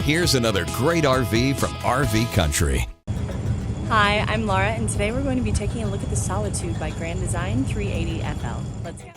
here's another great RV from RV Country. Hi, I'm Laura, and today we're going to be taking a look at the Solitude by Grand Design-380FL. Let's go.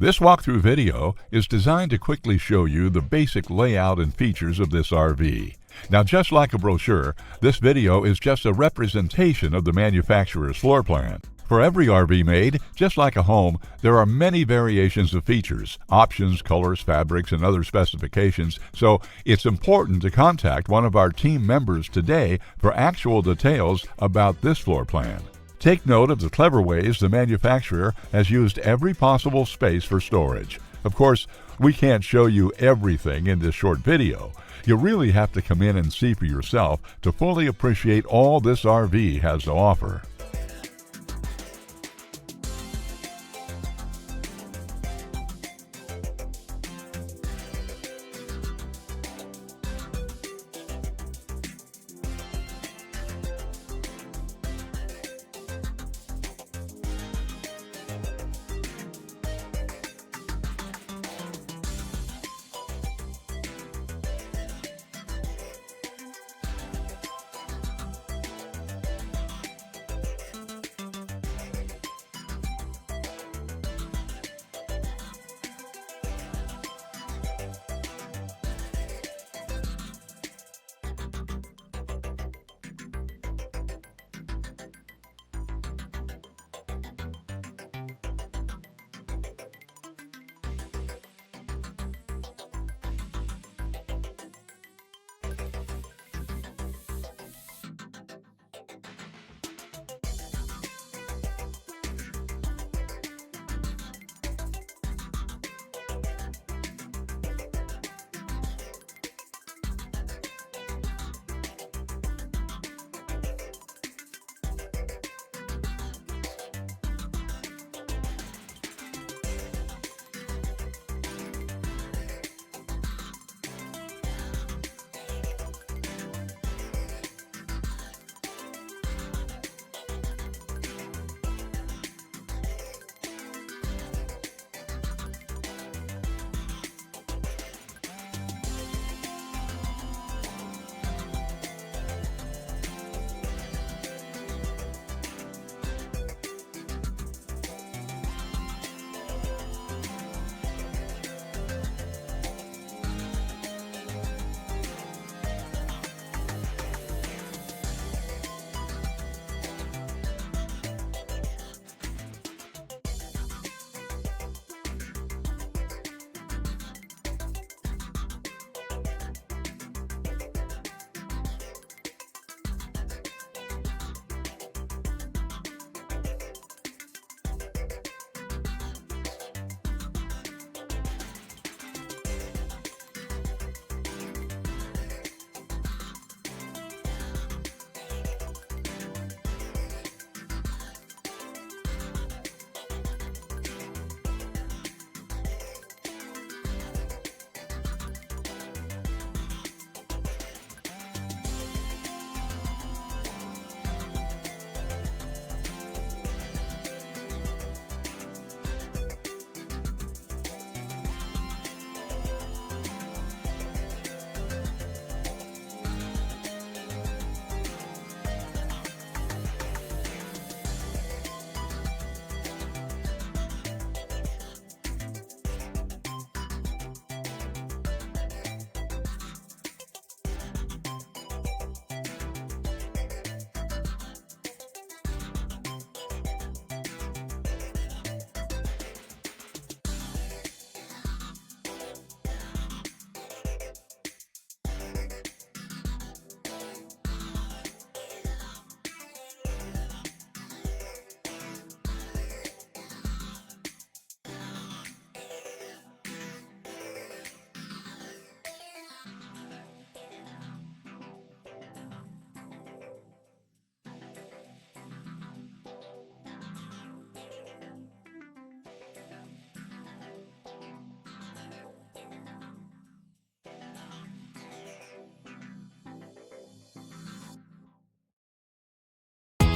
This walkthrough video is designed to quickly show you the basic layout and features of this RV. Now, just like a brochure, this video is just a representation of the manufacturer's floor plan. For every RV made, just like a home, there are many variations of features, options, colors, fabrics, and other specifications, so it's important to contact one of our team members today for actual details about this floor plan. Take note of the clever ways the manufacturer has used every possible space for storage. Of course, we can't show you everything in this short video. You really have to come in and see for yourself to fully appreciate all this RV has to offer.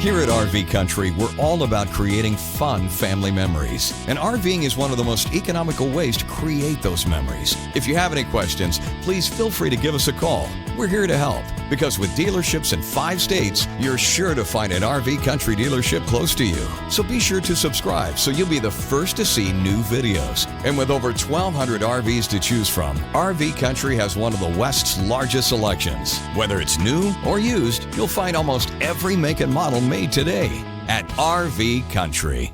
Here at RV Country, we're all about creating fun family memories. And RVing is one of the most economical ways to create those memories. If you have any questions, please feel free to give us a call. We're here to help, because with dealerships in 5 states, you're sure to find an RV Country dealership close to you. So be sure to subscribe so you'll be the first to see new videos. And with over 1,200 RVs to choose from, RV Country has one of the West's largest selections. Whether it's new or used, you'll find almost every make and model made today at RV Country.